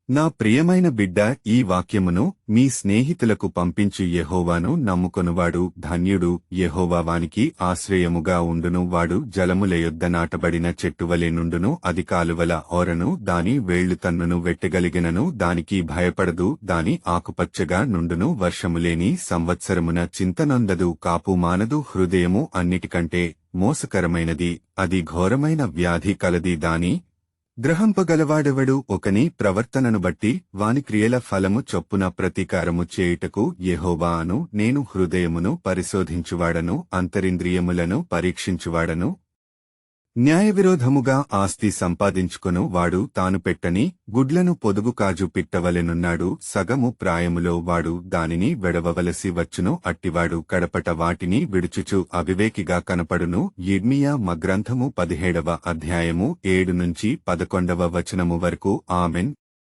నా ప్రియమైన బిడ్డ, ఈ వాక్యమును మీ స్నేహితులకు పంపించు. యెహోవాను నమ్ముకొనువాడు ధన్యుడు. యెహోవా వానికి ఆశ్రయముగా ఉండును. వాడు జలముల యొద్ద నాటబడిన చెట్టువలె నుండును. అది కాలువల ఓరను దాని వేళ్లు తన్నును వెట్టగలిగినను దానికి భయపడదు. దాని ఆకుపచ్చగా నుండును. వర్షములేని సంవత్సరమున చింతనొందదు. కాపు మానదు. హృదయము అన్నిటికంటే మోసకరమైనది, అది ఘోరమైన వ్యాధి కలది. దాని గ్రహంపగలవాడెవడు? ఒకని ప్రవర్తనను బట్టి వాని క్రియల ఫలము చొప్పున ప్రతీకారము చేయుటకు యెహోవాను నేను హృదయమును పరిశోధించువాడను, అంతరింద్రియములను పరీక్షించువాడను. న్యాయవిరోధముగా ఆస్తి సంపాదించుకొను వాడు తాను పెట్టని గుడ్లను పొదుగు కాజు పిట్టవలెనున్నాడు. సగము ప్రాయములో వాడు దానిని వెడవవలసి వచ్చును. అట్టివాడు కడపట వాటిని విడుచుచు అవివేకిగా కనపడును. యిర్మీయా గ్రంథము 17వ అధ్యాయము 7 నుంచి 11వ వచనము వరకు. ఆమెన్.